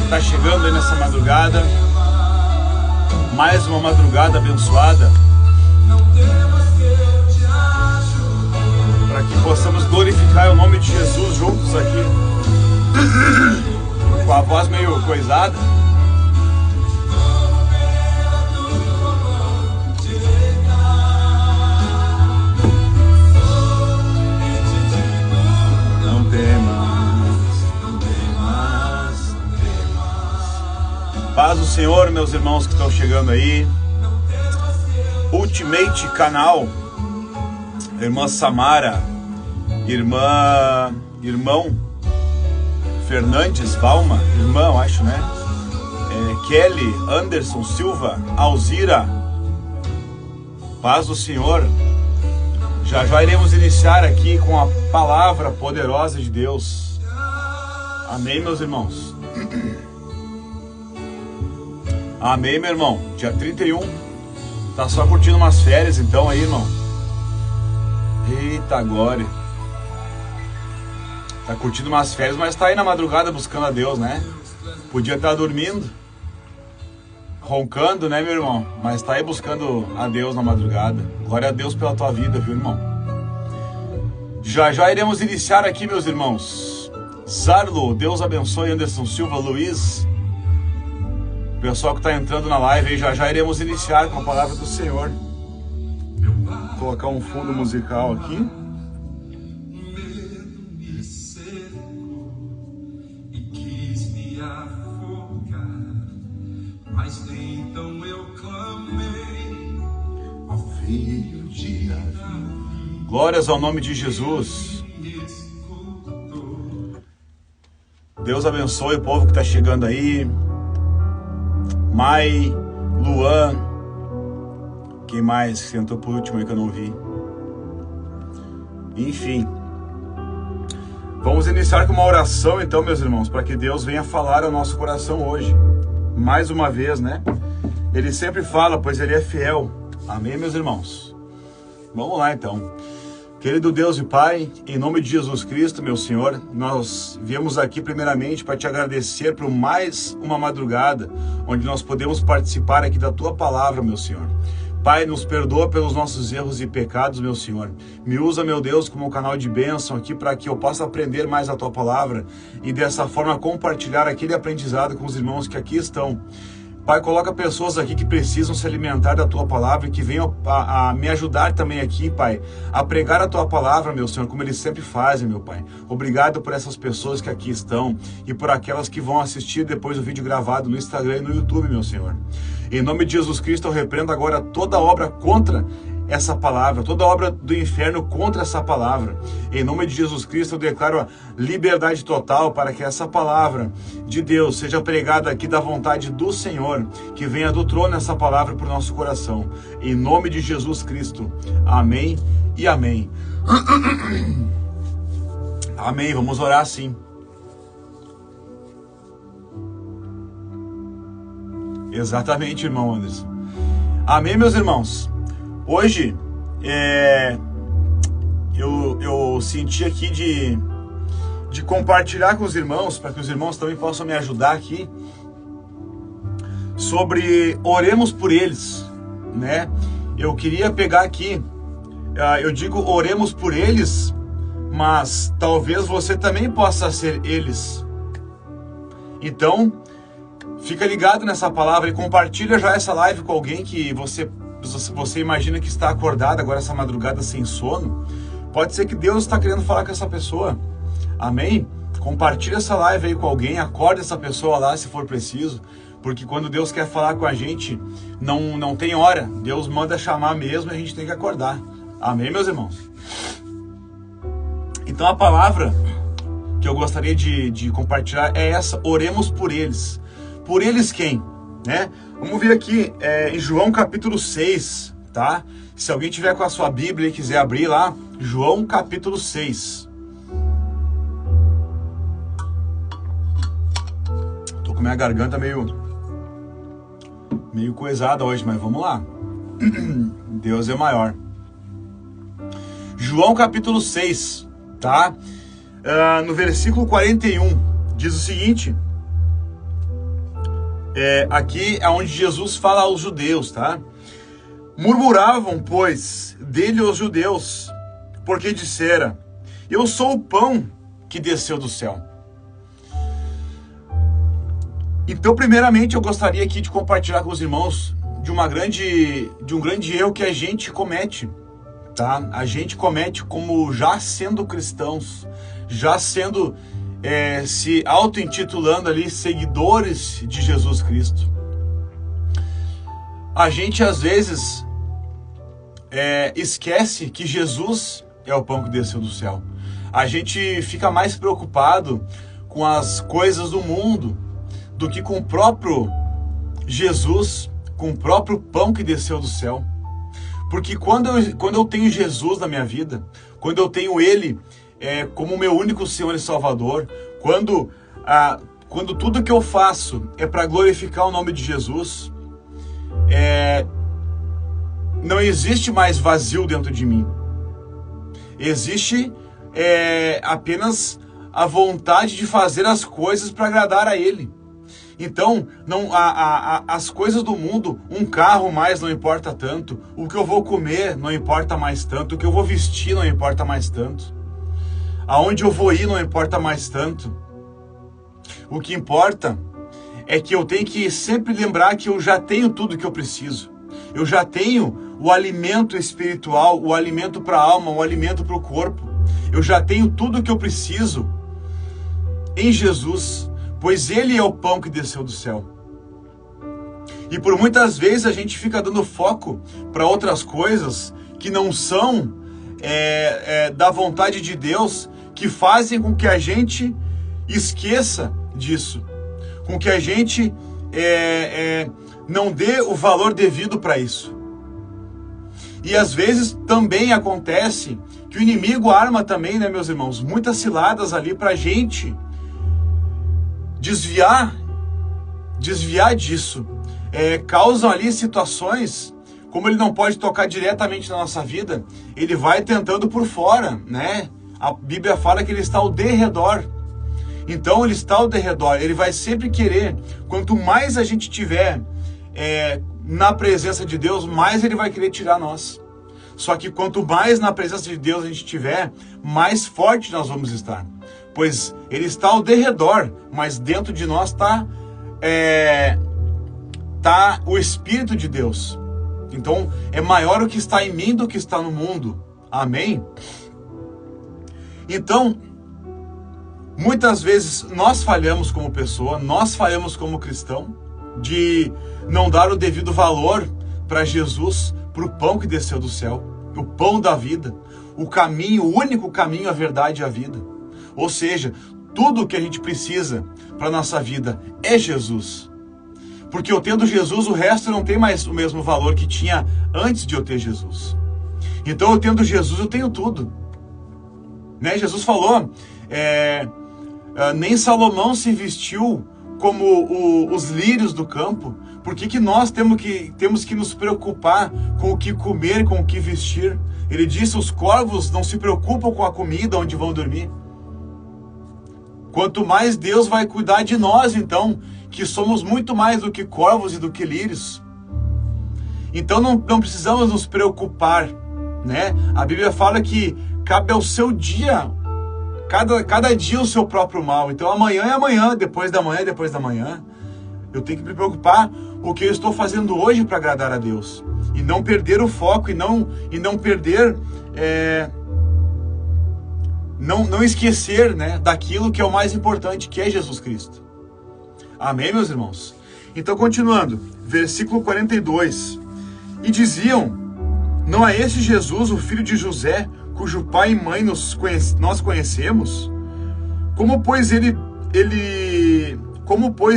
está chegando aí nessa madrugada. Mais uma madrugada abençoada. Para que possamos glorificar o nome de Jesus juntos aqui. Com a voz meio coisada. Paz do Senhor, meus irmãos que estão chegando aí. Ultimate Canal, irmã Samara, irmão Fernandes Balma, irmão, acho, né? Kelly, Anderson Silva, Alzira. Paz do Senhor. Já iremos iniciar aqui com a palavra poderosa de Deus. Amém, meus irmãos. Amém, meu irmão. Dia 31. Tá só curtindo umas férias então aí, irmão. Eita, glória. Tá curtindo umas férias, mas tá aí na madrugada buscando a Deus, né? Podia estar dormindo, roncando, né, meu irmão? Mas tá aí buscando a Deus na madrugada. Glória a Deus pela tua vida, viu, irmão? Já iremos iniciar aqui, meus irmãos. Zarlo, Deus abençoe. Anderson Silva, Luiz. Pessoal que está entrando na live aí, já iremos iniciar com a palavra do Senhor. Vou colocar um fundo musical aqui. Glórias ao nome de Jesus. Deus abençoe o povo que está chegando aí. Mai, Luan, quem mais sentou por último aí que eu não vi? Enfim, vamos iniciar com uma oração então, meus irmãos, para que Deus venha falar ao nosso coração hoje, mais uma vez, né? Ele sempre fala, pois Ele é fiel. Amém, meus irmãos? Vamos lá então. Querido Deus e Pai, em nome de Jesus Cristo, meu Senhor, nós viemos aqui primeiramente para te agradecer por mais uma madrugada, onde nós podemos participar aqui da Tua Palavra, meu Senhor. Pai, nos perdoa pelos nossos erros e pecados, meu Senhor. Me usa, meu Deus, como canal de bênção aqui para que eu possa aprender mais a Tua Palavra e dessa forma compartilhar aquele aprendizado com os irmãos que aqui estão. Pai, coloca pessoas aqui que precisam se alimentar da Tua Palavra e que venham a me ajudar também aqui, Pai, a pregar a Tua Palavra, meu Senhor, como eles sempre fazem, meu Pai. Obrigado por essas pessoas que aqui estão e por aquelas que vão assistir depois o vídeo gravado no Instagram e no YouTube, meu Senhor. Em nome de Jesus Cristo, eu repreendo agora toda obra contra essa palavra, toda obra do inferno contra essa palavra. Em nome de Jesus Cristo, eu declaro a liberdade total para que essa palavra de Deus seja pregada aqui da vontade do Senhor, que venha do trono essa palavra para o nosso coração. Em nome de Jesus Cristo. Amém e amém. Amém. Vamos orar sim. Exatamente, irmão Anderson. Amém, meus irmãos. Hoje, eu senti aqui de compartilhar com os irmãos, para que os irmãos também possam me ajudar aqui, sobre oremos por eles, né? Eu queria pegar aqui, eu digo oremos por eles, mas talvez você também possa ser eles. Então, fica ligado nessa palavra e compartilha já essa live com alguém que você imagina que está acordado agora essa madrugada sem sono. Pode ser que Deus está querendo falar com essa pessoa. Amém? Compartilha essa live aí com alguém, acorde essa pessoa lá se for preciso, porque quando Deus quer falar com a gente, não tem hora. Deus manda chamar mesmo e a gente tem que acordar. Amém, meus irmãos? Então a palavra que eu gostaria de compartilhar é essa: oremos por eles. Por eles quem? Né? Vamos ver aqui em João capítulo 6, tá? Se alguém tiver com a sua Bíblia e quiser abrir lá, João capítulo 6. Tô com minha garganta meio coisada hoje, mas vamos lá. Deus é maior. João capítulo 6, tá? No versículo 41, diz o seguinte: Aqui é onde Jesus fala aos judeus, tá? Murmuravam, pois, dele os judeus, porque dissera: eu sou o pão que desceu do céu. Então, primeiramente, eu gostaria aqui de compartilhar com os irmãos de um grande erro que a gente comete, tá? A gente comete como já sendo cristãos, já sendo, se auto-intitulando ali seguidores de Jesus Cristo. A gente, às vezes, esquece que Jesus é o pão que desceu do céu. A gente fica mais preocupado com as coisas do mundo do que com o próprio Jesus, com o próprio pão que desceu do céu. Porque quando eu tenho Jesus na minha vida, quando eu tenho Ele como meu único Senhor e Salvador, quando tudo que eu faço é para glorificar o nome de Jesus, não existe mais vazio dentro de mim. Existe apenas a vontade de fazer as coisas para agradar a Ele. Então, as coisas do mundo, um carro mais não importa tanto, o que eu vou comer não importa mais tanto, o que eu vou vestir não importa mais tanto, aonde eu vou ir não importa mais tanto. O que importa é que eu tenho que sempre lembrar que eu já tenho tudo que eu preciso. Eu já tenho o alimento espiritual, o alimento para a alma, o alimento para o corpo. Eu já tenho tudo que eu preciso em Jesus, pois Ele é o pão que desceu do céu. E por muitas vezes a gente fica dando foco para outras coisas que não são da vontade de Deus, que fazem com que a gente esqueça disso, com que a gente não dê o valor devido para isso. E às vezes também acontece que o inimigo arma também, né, meus irmãos, muitas ciladas ali para a gente desviar disso. Causam ali situações, como ele não pode tocar diretamente na nossa vida, ele vai tentando por fora, né? A Bíblia fala que ele está ao derredor. Então ele está ao derredor, ele vai sempre querer, quanto mais a gente tiver na presença de Deus, mais ele vai querer tirar nós. Só que quanto mais na presença de Deus a gente tiver, mais forte nós vamos estar. Pois ele está ao derredor, mas dentro de nós está o Espírito de Deus. Então é maior o que está em mim do que está no mundo. Amém? Então, muitas vezes nós falhamos como pessoa, nós falhamos como cristão, de não dar o devido valor para Jesus, para o pão que desceu do céu, o pão da vida, o caminho, o único caminho, a verdade e a vida. Ou seja, tudo o que a gente precisa para a nossa vida é Jesus. Porque eu tendo Jesus, o resto não tem mais o mesmo valor que tinha antes de eu ter Jesus. Então eu tendo Jesus, eu tenho tudo. Né? Jesus falou, nem Salomão se vestiu como os lírios do campo. Por que nós temos que nos preocupar com o que comer, com o que vestir? Ele disse, os corvos não se preocupam com a comida, onde vão dormir. Quanto mais Deus vai cuidar de nós, então, que somos muito mais do que corvos e do que lírios. Então não precisamos nos preocupar, né? A Bíblia fala que cabe ao seu dia, cada dia o seu próprio mal. Então amanhã é amanhã, depois da manhã é depois da manhã. Eu tenho que me preocupar com o que eu estou fazendo hoje para agradar a Deus. E não perder o foco, e não perder... Não esquecer, né, daquilo que é o mais importante, que é Jesus Cristo. Amém, meus irmãos? Então, continuando, versículo 42. E diziam, não é esse Jesus, o filho de José, cujo pai e mãe nós conhecemos? Como, pois,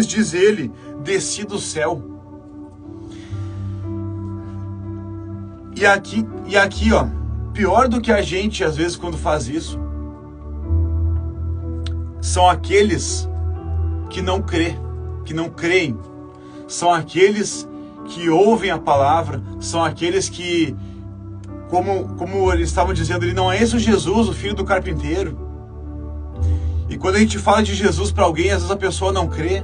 diz ele, desci do céu? E aqui, ó, pior do que a gente, às vezes, quando faz isso, são aqueles que não creem, são aqueles que ouvem a palavra, são aqueles que, como eles estavam dizendo, ele não é esse o Jesus, o filho do carpinteiro. E quando a gente fala de Jesus para alguém, às vezes a pessoa não crê.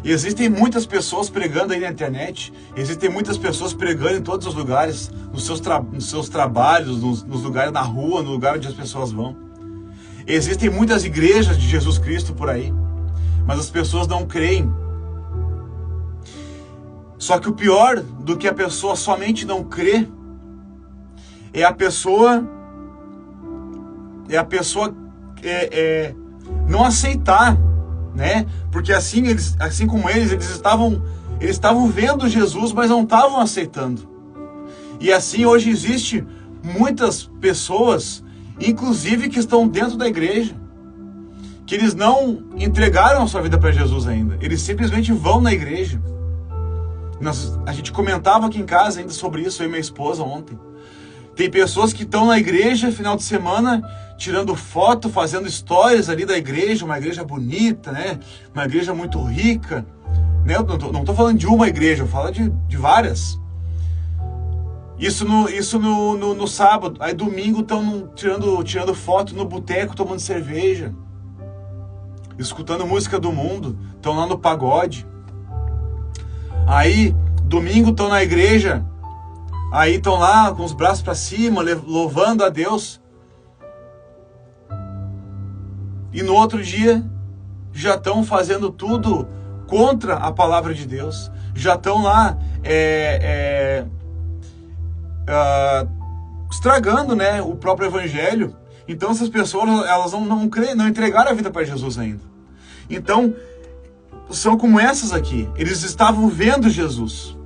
Existem muitas pessoas pregando aí na internet, existem muitas pessoas pregando em todos os lugares, nos seus trabalhos, nos lugares na rua, no lugar onde as pessoas vão. Existem muitas igrejas de Jesus Cristo por aí, mas as pessoas não creem. Só que o pior do que a pessoa somente não crer é a pessoa não aceitar, né? Porque assim como eles estavam vendo Jesus, mas não estavam aceitando. E assim hoje existe muitas pessoas, inclusive que estão dentro da igreja, que eles não entregaram a sua vida para Jesus ainda. Eles simplesmente vão na igreja. A gente comentava aqui em casa ainda sobre isso, eu e minha esposa ontem. Tem pessoas que estão na igreja final de semana, tirando foto, fazendo stories ali da igreja, uma igreja bonita, né? Uma igreja muito rica, né? Eu não tô falando de uma igreja, eu falo de várias. Isso no sábado. Aí domingo estão tirando foto no boteco, tomando cerveja, escutando música do mundo, estão lá no pagode. Aí domingo estão na igreja, aí estão lá com os braços para cima, louvando a Deus. E no outro dia já estão fazendo tudo contra a palavra de Deus. Já estão lá estragando, né, o próprio evangelho. Então essas pessoas, elas não entregaram a vida para Jesus ainda. Então são como essas aqui. Eles estavam vendo Jesus,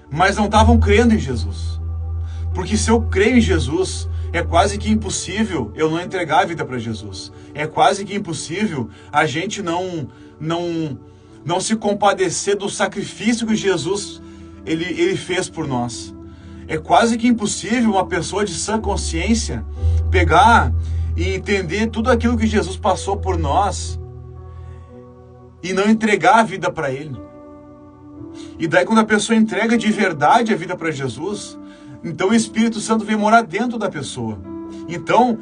mas não estavam crendo em Jesus. Porque se eu creio em Jesus, é quase que impossível eu não entregar a vida para Jesus. É quase que impossível a gente não se compadecer do sacrifício que Jesus ele fez por nós. É quase que impossível uma pessoa de sã consciência pegar e entender tudo aquilo que Jesus passou por nós e não entregar a vida para Ele. E daí quando a pessoa entrega de verdade a vida para Jesus, então o Espírito Santo vem morar dentro da pessoa. Então,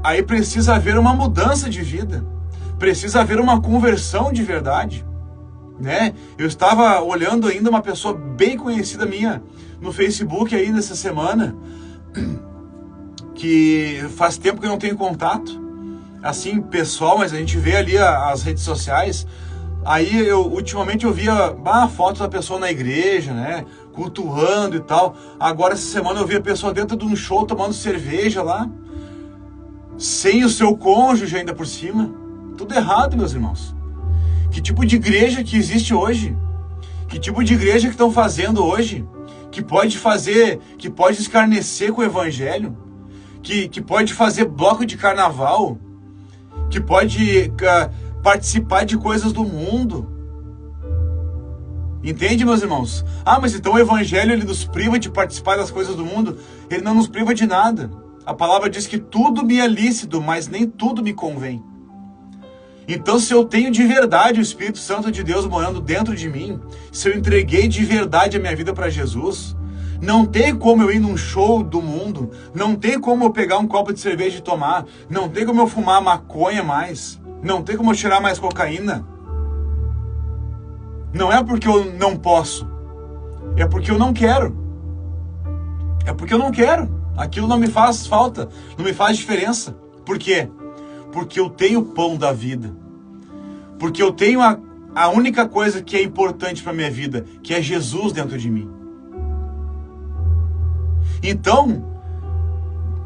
aí precisa haver uma mudança de vida. Precisa haver uma conversão de verdade, né? Eu estava olhando ainda uma pessoa bem conhecida minha no Facebook aí nessa semana, que faz tempo que eu não tenho contato, assim, pessoal, mas a gente vê ali as redes sociais. Aí ultimamente eu via fotos da pessoa na igreja, né, cultuando e tal. Agora essa semana eu vi a pessoa dentro de um show tomando cerveja lá, sem o seu cônjuge ainda por cima. Tudo errado, meus irmãos. Que tipo de igreja que existe hoje? Que tipo de igreja que estão fazendo hoje? Que pode escarnecer com o evangelho? Que pode fazer bloco de carnaval? Que pode participar de coisas do mundo? Entende, meus irmãos? Mas então o evangelho ele nos priva de participar das coisas do mundo? Ele não nos priva de nada. A palavra diz que tudo me é lícito, mas nem tudo me convém. Então, se eu tenho de verdade o Espírito Santo de Deus morando dentro de mim, se eu entreguei de verdade a minha vida para Jesus, não tem como eu ir num show do mundo, não tem como eu pegar um copo de cerveja e tomar, não tem como eu fumar maconha mais, não tem como eu cheirar mais cocaína. Não é porque eu não posso, é porque eu não quero. É porque eu não quero. Aquilo não me faz falta, não me faz diferença. Por quê? Porque eu tenho o pão da vida. Porque eu tenho a única coisa que é importante para a minha vida, que é Jesus dentro de mim. Então,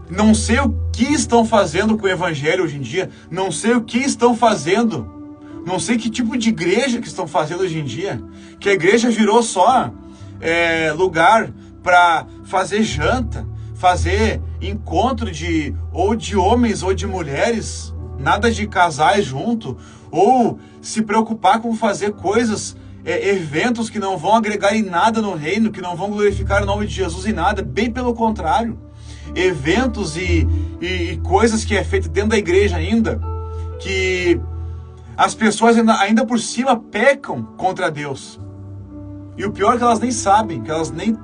não sei o que estão fazendo com o evangelho hoje em dia, não sei o que estão fazendo, não sei que tipo de igreja que estão fazendo hoje em dia, que a igreja virou só lugar para fazer janta, fazer encontro ou de homens ou de mulheres, nada de casais junto, ou se preocupar com fazer coisas, eventos que não vão agregar em nada no reino, que não vão glorificar o nome de Jesus em nada, bem pelo contrário. Eventos e coisas que é feito dentro da igreja ainda, que as pessoas ainda por cima pecam contra Deus. E o pior é que elas nem sabem, que elas nem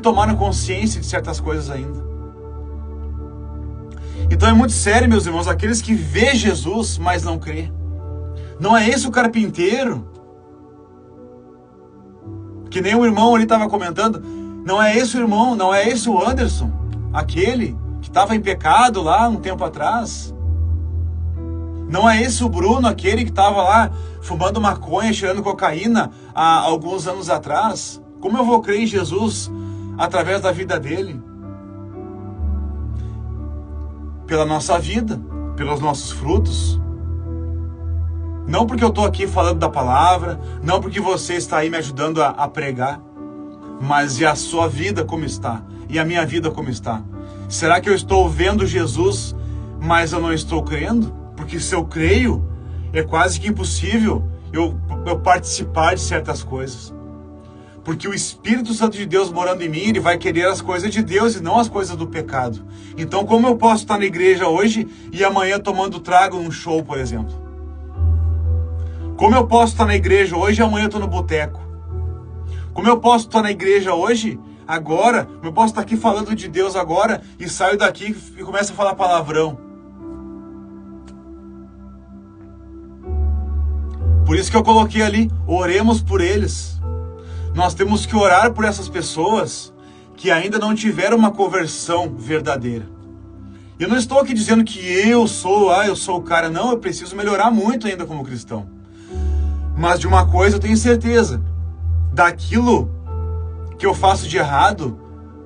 tomaram consciência de certas coisas ainda. Então é muito sério, meus irmãos, aqueles que vê Jesus, mas não crê. Não é esse o carpinteiro? Que nem o irmão ali estava comentando. Não é esse o irmão, não é esse o Anderson, aquele que estava em pecado lá um tempo atrás. Não é esse o Bruno, aquele que estava lá fumando maconha, cheirando cocaína há alguns anos atrás. Como eu vou crer em Jesus através da vida dele? Pela nossa vida, pelos nossos frutos. Não porque eu estou aqui falando da palavra, não porque você está aí me ajudando a pregar, mas e a sua vida como está? E a minha vida como está? Será que eu estou vendo Jesus, mas eu não estou crendo? Porque se eu creio, é quase que impossível eu participar de certas coisas. Porque o Espírito Santo de Deus morando em mim, ele vai querer as coisas de Deus e não as coisas do pecado. Então como eu posso estar na igreja hoje e amanhã tomando trago num show, por exemplo? Como eu posso estar na igreja hoje e amanhã eu estou no boteco? Como eu posso estar na igreja hoje, agora, como eu posso estar aqui falando de Deus agora e saio daqui e começo a falar palavrão? Por isso que eu coloquei ali, oremos por eles. Nós temos que orar por essas pessoas que ainda não tiveram uma conversão verdadeira. Eu não estou aqui dizendo que eu sou o cara. Não, eu preciso melhorar muito ainda como cristão. Mas de uma coisa eu tenho certeza. Daquilo que eu faço de errado,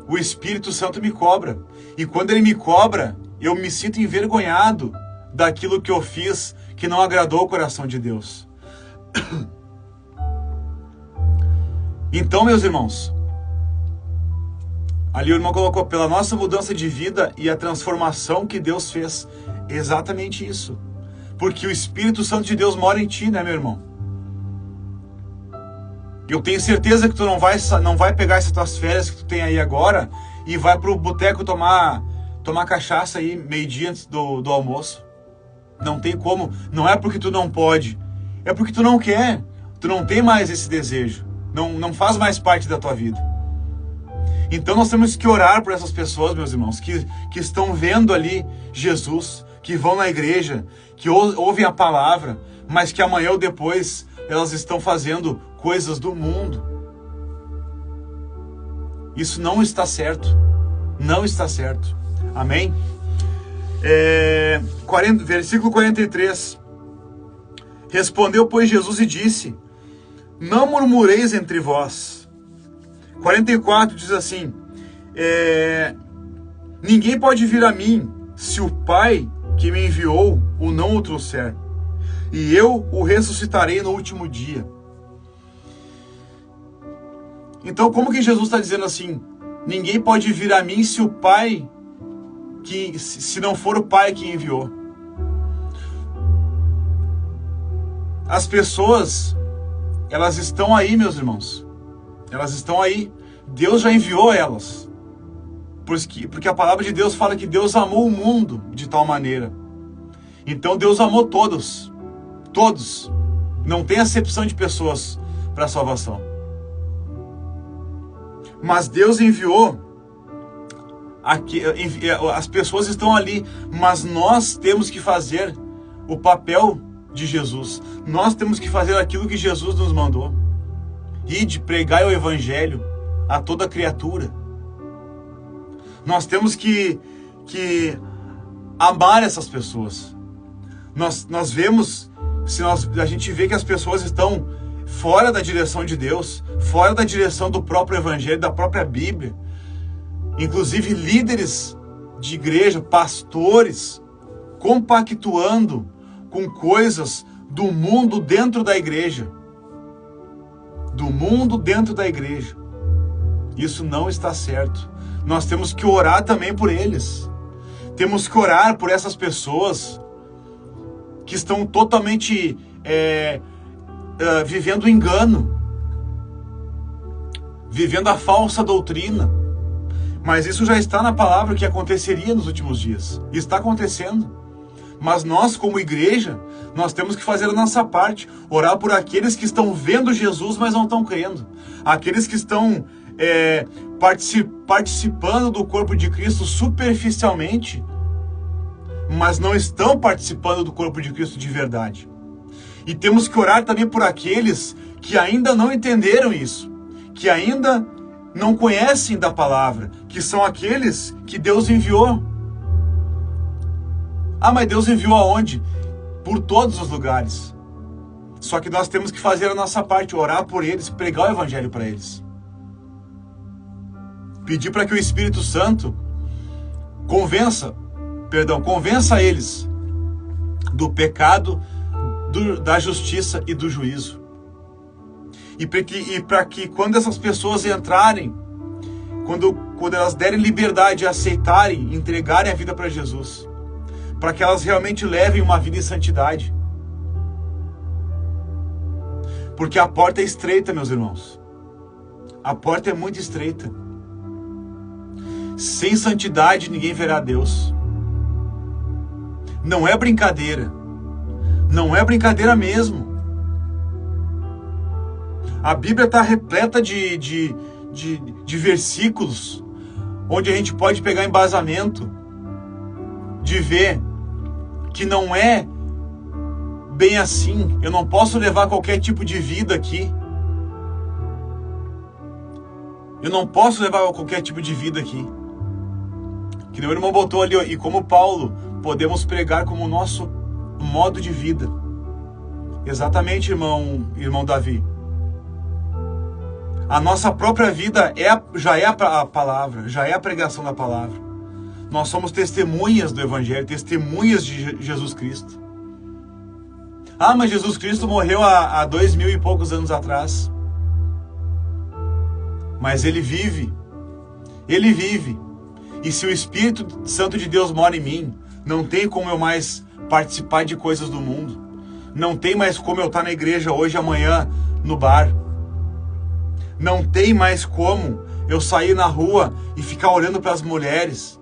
o Espírito Santo me cobra. E quando ele me cobra, eu me sinto envergonhado daquilo que eu fiz que não agradou o coração de Deus. Então, meus irmãos, ali o irmão colocou, pela nossa mudança de vida e a transformação que Deus fez. Exatamente isso. Porque o Espírito Santo de Deus mora em ti, né, meu irmão? Eu tenho certeza que tu não vai pegar essas tuas férias que tu tem aí agora e vai pro boteco tomar cachaça aí meio-dia antes do almoço. Não tem como. Não é porque tu não pode. É porque tu não quer. Tu não tem mais esse desejo. Não faz mais parte da tua vida. Então nós temos que orar por essas pessoas, meus irmãos, que estão vendo ali Jesus, que vão na igreja, que ouvem a palavra, mas que amanhã ou depois elas estão fazendo coisas do mundo. Isso não está certo. Não está certo. Amém? Versículo 43. Respondeu, pois, Jesus e disse: não murmureis entre vós. 44 diz assim: ninguém pode vir a mim se o Pai que me enviou o não o trouxer, e eu o ressuscitarei no último dia. Então, como que Jesus está dizendo assim? Ninguém pode vir a mim se o Pai, se não for o Pai que enviou. As pessoas, elas estão aí, meus irmãos. Elas estão aí. Deus já enviou elas. Porque a palavra de Deus fala que Deus amou o mundo de tal maneira. Então Deus amou todos. Todos. Não tem acepção de pessoas para a salvação. Mas Deus enviou. As pessoas estão ali. Mas nós temos que fazer o papel de Jesus. Nós temos que fazer aquilo que Jesus nos mandou. Ide, pregai o evangelho a toda criatura. Nós temos que amar essas pessoas. Nós vemos, a gente vê que as pessoas estão fora da direção de Deus, fora da direção do próprio evangelho, da própria Bíblia. Inclusive líderes de igreja, pastores, compactuando com coisas do mundo dentro da igreja. Do mundo dentro da igreja. Isso não está certo. Nós temos que orar também por eles. Temos que orar por essas pessoas que estão totalmente vivendo o engano, vivendo a falsa doutrina. Mas isso já está na palavra que aconteceria nos últimos dias. E está acontecendo. Mas nós, como igreja, nós temos que fazer a nossa parte. Orar por aqueles que estão vendo Jesus, mas não estão crendo. Aqueles que estão participando do corpo de Cristo superficialmente, mas não estão participando do corpo de Cristo de verdade. E temos que orar também por aqueles que ainda não entenderam isso, que ainda não conhecem da palavra, que são aqueles que Deus enviou. Ah, mas Deus enviou aonde? Por todos os lugares. Só que nós temos que fazer a nossa parte, orar por eles, pregar o evangelho para eles. Pedir para que o Espírito Santo convença eles do pecado, da justiça e do juízo. E para que quando essas pessoas entrarem, quando elas derem liberdade, aceitarem, entregarem a vida para Jesus, para que elas realmente levem uma vida em santidade. Porque a porta é estreita, meus irmãos. A porta é muito estreita. Sem santidade ninguém verá Deus. Não é brincadeira. Não é brincadeira mesmo. A Bíblia está repleta de versículos onde a gente pode pegar embasamento de ver que não é bem assim. Eu não posso levar qualquer tipo de vida aqui. Eu não posso levar qualquer tipo de vida aqui. Que nem o irmão botou ali, ó, e como Paulo, podemos pregar como nosso modo de vida. Exatamente, irmão Davi. A nossa própria vida já é a palavra, já é a pregação da palavra. Nós somos testemunhas do Evangelho, testemunhas de Jesus Cristo. Ah, mas Jesus Cristo morreu há 2000 e poucos anos atrás. Mas Ele vive. Ele vive. E se o Espírito Santo de Deus mora em mim, não tem como eu mais participar de coisas do mundo. Não tem mais como eu estar na igreja hoje, amanhã, no bar. Não tem mais como eu sair na rua e ficar olhando para as mulheres.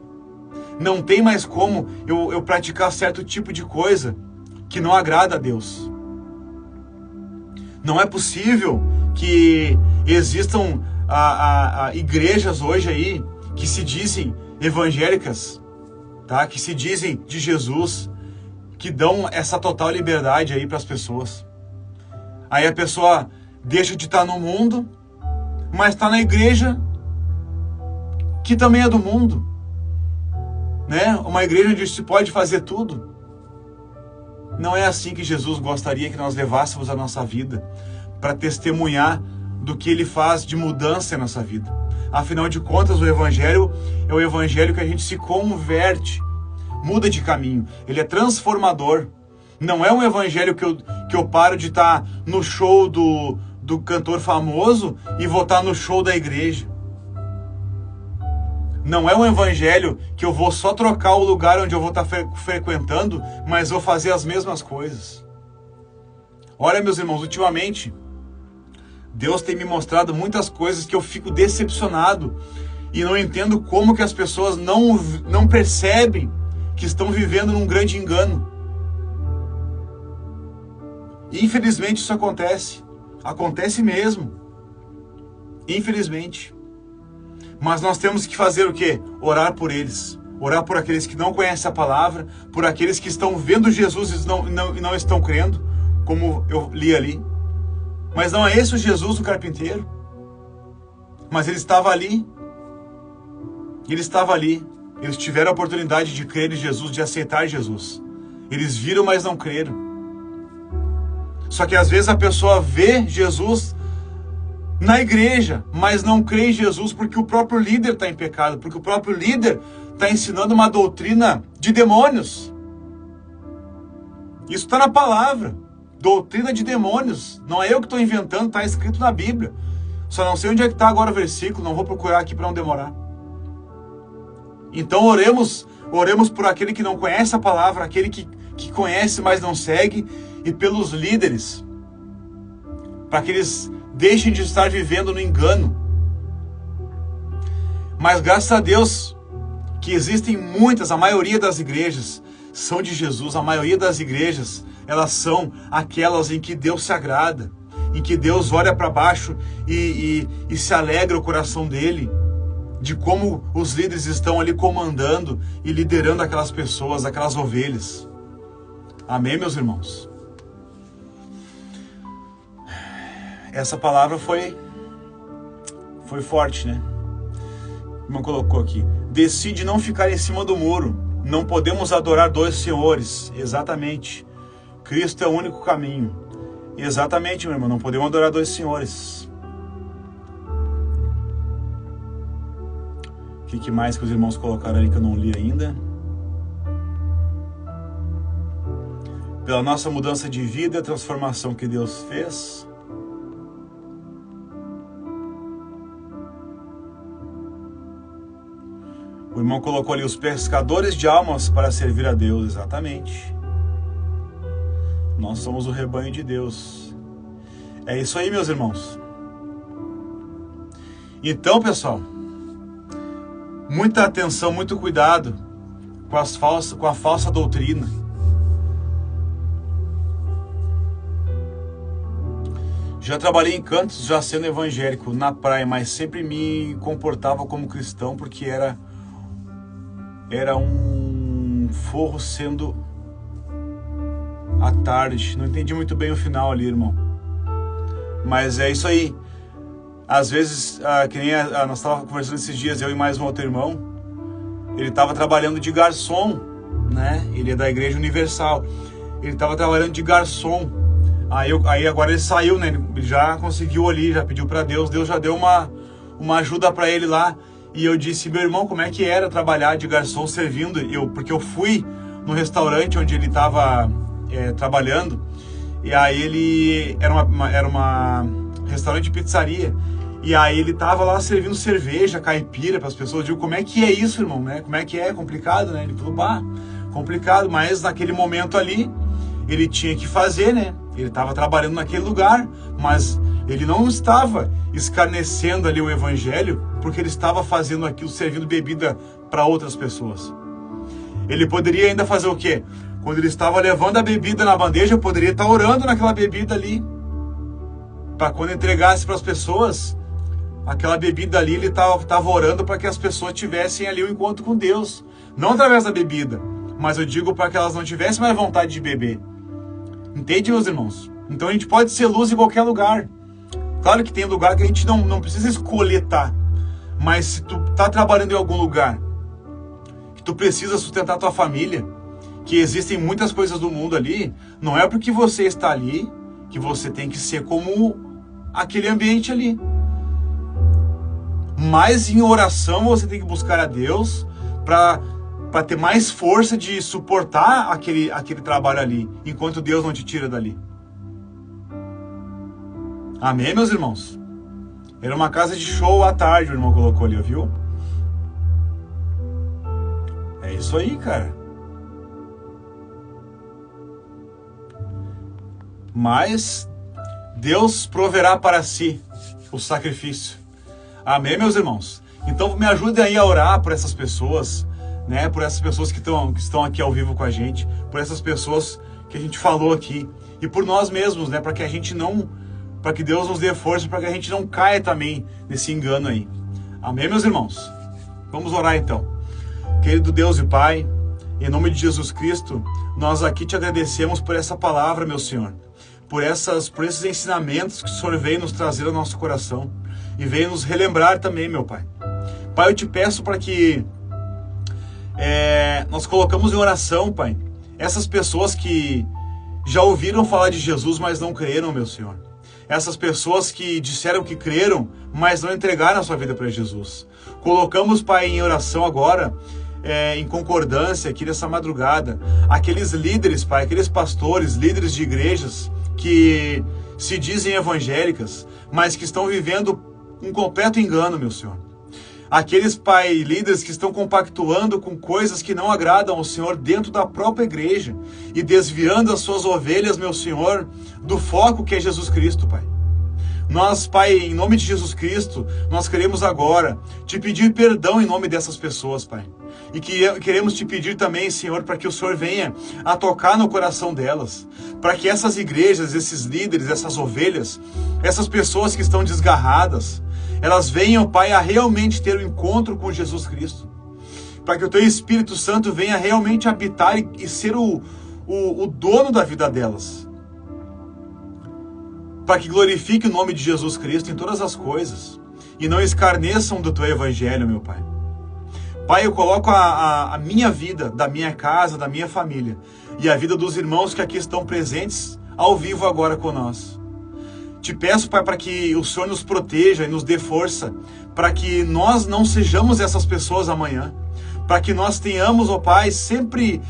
Não tem mais como eu praticar certo tipo de coisa que não agrada a Deus. Não é possível que existam igrejas hoje aí que se dizem evangélicas, tá? Que se dizem de Jesus, que dão essa total liberdade aí para as pessoas. Aí a pessoa deixa de estar no mundo, mas está na igreja que também é do mundo, né? Uma igreja onde se pode fazer tudo. Não é assim que Jesus gostaria que nós levássemos a nossa vida, para testemunhar do que Ele faz de mudança em nossa vida. Afinal de contas, o Evangelho é o Evangelho que a gente se converte, muda de caminho. Ele é transformador. Não é um Evangelho que eu paro de estar no show do cantor famoso e vou estar no show da igreja. Não é um Evangelho que eu vou só trocar o lugar onde eu vou estar frequentando, mas vou fazer as mesmas coisas. Olha, meus irmãos, ultimamente Deus tem me mostrado muitas coisas que eu fico decepcionado e não entendo como que as pessoas não percebem que estão vivendo num grande engano. E infelizmente isso acontece. Acontece mesmo. Infelizmente. Mas nós temos que fazer o quê? Orar por eles. Orar por aqueles que não conhecem a palavra, por aqueles que estão vendo Jesus e não estão crendo, como eu li ali. Mas não é esse o Jesus, o carpinteiro. Mas ele estava ali. Ele estava ali. Eles tiveram a oportunidade de crer em Jesus, de aceitar Jesus. Eles viram, mas não creram. Só que às vezes a pessoa vê Jesus na igreja, mas não crê em Jesus porque o próprio líder está em pecado, porque o próprio líder está ensinando uma doutrina de demônios. Isso está na palavra. Doutrina de demônios. Não é eu que estou inventando, está escrito na Bíblia. Só não sei onde é que está agora o versículo, não vou procurar aqui para não demorar. Então oremos por aquele que não conhece a palavra, aquele que conhece, mas não segue, e pelos líderes, para que eles deixem de estar vivendo no engano. Mas graças a Deus que existem muitas, a maioria das igrejas são de Jesus, a maioria das igrejas, elas são aquelas em que Deus se agrada, em que Deus olha para baixo e se alegra o coração dele, de como os líderes estão ali comandando e liderando aquelas pessoas, aquelas ovelhas. Amém, meus irmãos? essa palavra foi forte, né? Como colocou aqui. Decide não ficar em cima do muro. Não podemos adorar dois senhores. Exatamente. Cristo é o único caminho. Exatamente, meu irmão. Não podemos adorar dois senhores. O que mais que os irmãos colocaram ali que eu não li ainda? Pela nossa mudança de vida, a transformação que Deus fez. O irmão colocou ali os pescadores de almas para servir a Deus, exatamente. Nós somos o rebanho de Deus. É isso aí, meus irmãos. Então, pessoal, muita atenção, muito cuidado com a falsa doutrina. Já trabalhei em cantos, já sendo evangélico, na praia, mas sempre me comportava como cristão, porque era um forro sendo à tarde. Não entendi muito bem o final ali, irmão. Mas é isso aí. Às vezes, que nem nós estávamos conversando esses dias, eu e mais um outro irmão, ele estava trabalhando de garçom, né? Ele é da Igreja Universal. Ele estava trabalhando de garçom. Aí agora ele saiu, né? Ele já conseguiu ali, já pediu para Deus. Deus já deu uma ajuda para ele lá. E eu disse, meu irmão, como é que era trabalhar de garçom servindo? Porque eu fui no restaurante onde ele estava trabalhando, e aí ele era uma restaurante de pizzaria, e aí ele estava lá servindo cerveja, caipira para as pessoas. Eu digo, como é que é isso, irmão? Né? Como é que é? Complicado, né? Ele falou, complicado, mas naquele momento ali, ele tinha que fazer, né? Ele estava trabalhando naquele lugar, mas ele não estava escarnecendo ali o evangelho, porque ele estava fazendo aquilo, servindo bebida para outras pessoas. Ele poderia ainda fazer o quê? Quando ele estava levando a bebida na bandeja, eu poderia estar orando naquela bebida ali, para quando entregasse para as pessoas aquela bebida ali, ele estava orando para que as pessoas tivessem ali um encontro com Deus, não através da bebida, mas eu digo para que elas não tivessem mais vontade de beber. Entende, meus irmãos? Então a gente pode ser luz em qualquer lugar. Claro que tem lugar que a gente não precisa escolher estar, mas se tu tá trabalhando em algum lugar que tu precisa sustentar tua família, que existem muitas coisas do mundo ali, não é porque você está ali que você tem que ser como aquele ambiente ali. Mas em oração você tem que buscar a Deus para ter mais força de suportar aquele trabalho ali, enquanto Deus não te tira dali. Amém, meus irmãos? Era uma casa de show à tarde, o irmão colocou ali, viu? É isso aí, cara. Mas Deus proverá para si o sacrifício. Amém, meus irmãos? Então me ajudem aí a orar por essas pessoas, né? Por essas pessoas que estão aqui ao vivo com a gente, por essas pessoas que a gente falou aqui, e por nós mesmos, né? Para que Deus nos dê força, para que a gente não caia também nesse engano aí. Amém, meus irmãos? Vamos orar então. Querido Deus e Pai, em nome de Jesus Cristo, nós aqui te agradecemos por essa palavra, meu Senhor, por esses ensinamentos que o Senhor veio nos trazer ao nosso coração e veio nos relembrar também, meu Pai. Pai, eu te peço para que nós colocamos em oração, Pai, essas pessoas que já ouviram falar de Jesus, mas não creram, meu Senhor. Essas pessoas que disseram que creram, mas não entregaram a sua vida para Jesus. Colocamos, Pai, em oração agora, em concordância aqui nessa madrugada, aqueles líderes, Pai, aqueles pastores, líderes de igrejas que se dizem evangélicas, mas que estão vivendo um completo engano, meu Senhor. Aqueles, Pai, líderes que estão compactuando com coisas que não agradam ao Senhor dentro da própria igreja e desviando as suas ovelhas, meu Senhor, do foco que é Jesus Cristo, Pai. Nós, Pai, em nome de Jesus Cristo, nós queremos agora te pedir perdão em nome dessas pessoas, Pai. E queremos te pedir também, Senhor, para que o Senhor venha a tocar no coração delas, para que essas igrejas, esses líderes, essas ovelhas, essas pessoas que estão desgarradas, elas venham, Pai, a realmente ter um encontro com Jesus Cristo, para que o Teu Espírito Santo venha realmente habitar e ser o dono da vida delas. para que glorifique o nome de Jesus Cristo em todas as coisas e não escarneçam do teu evangelho, meu Pai. Pai, eu coloco a minha vida, da minha casa, da minha família e a vida dos irmãos que aqui estão presentes ao vivo agora conosco. Te peço, Pai, para que o Senhor nos proteja e nos dê força, para que nós não sejamos essas pessoas amanhã, para que nós tenhamos, ó Pai, sempre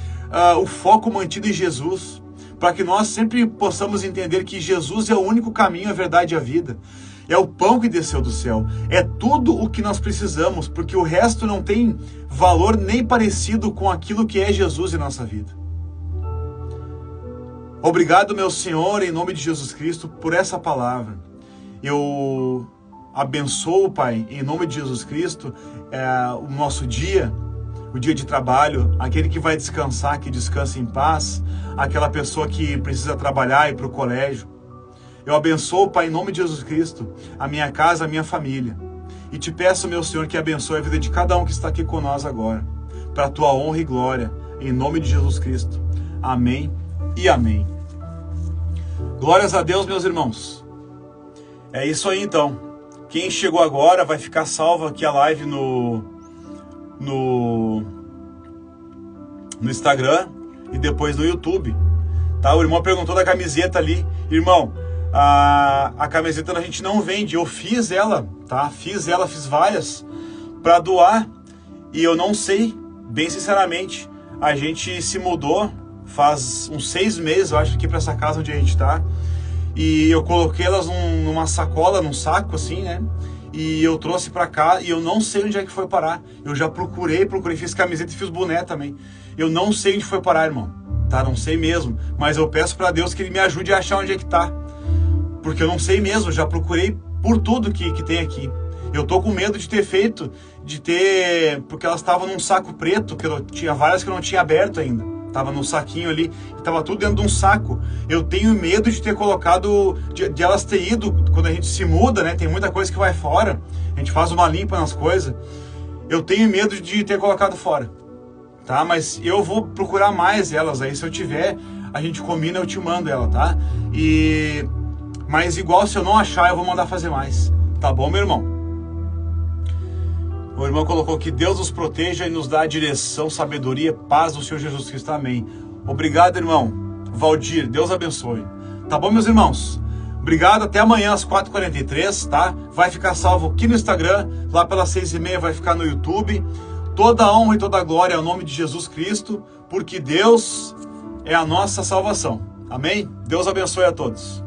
o foco mantido em Jesus, para que nós sempre possamos entender que Jesus é o único caminho, a verdade e a vida. É o pão que desceu do céu, é tudo o que nós precisamos, porque o resto não tem valor nem parecido com aquilo que é Jesus em nossa vida. Obrigado, meu Senhor, em nome de Jesus Cristo, por essa palavra. Eu abençoo, Pai, em nome de Jesus Cristo, o nosso dia, o dia de trabalho, aquele que vai descansar, que descanse em paz, aquela pessoa que precisa trabalhar e ir para o colégio. Eu abençoo, Pai, em nome de Jesus Cristo, a minha casa, a minha família. E te peço, meu Senhor, que abençoe a vida de cada um que está aqui conosco agora, para a tua honra e glória, em nome de Jesus Cristo. Amém e amém. Glórias a Deus, meus irmãos. É isso aí, então. Quem chegou agora vai ficar salvo aqui a live no Instagram e depois no YouTube. Tá? O irmão perguntou da camiseta ali. Irmão, a camiseta a gente não vende. Eu fiz ela, tá? Fiz várias para doar. E eu não sei, bem sinceramente, a gente se mudou faz uns 6 meses, eu acho, aqui para essa casa onde a gente tá. E eu coloquei elas numa sacola, num saco assim, né? E eu trouxe para cá e eu não sei onde é que foi parar. Eu já procurei, fiz camiseta e fiz boné também. Eu não sei onde foi parar, irmão. Tá? Não sei mesmo. Mas eu peço para Deus que Ele me ajude a achar onde é que tá. Porque eu não sei mesmo, já procurei por tudo que tem aqui. Eu tô com medo de ter feito, porque elas estavam num saco preto, que eu tinha várias que eu não tinha aberto ainda. Tava num saquinho ali, e tava tudo dentro de um saco. Eu tenho medo de ter colocado, de elas ter ido, quando a gente se muda, né? Tem muita coisa que vai fora, a gente faz uma limpa nas coisas. Eu tenho medo de ter colocado fora, tá? Mas eu vou procurar mais elas aí, se eu tiver, a gente combina, eu te mando ela, tá? Mas igual, se eu não achar, eu vou mandar fazer mais, tá bom, meu irmão? O irmão colocou que Deus nos proteja e nos dá a direção, sabedoria, paz do Senhor Jesus Cristo. Amém. Obrigado, irmão. Valdir, Deus abençoe. Tá bom, meus irmãos? Obrigado, até amanhã às 4h43, tá? Vai ficar salvo aqui no Instagram, lá pelas 6h30 vai ficar no YouTube. Toda a honra e toda a glória ao nome de Jesus Cristo, porque Deus é a nossa salvação. Amém? Deus abençoe a todos.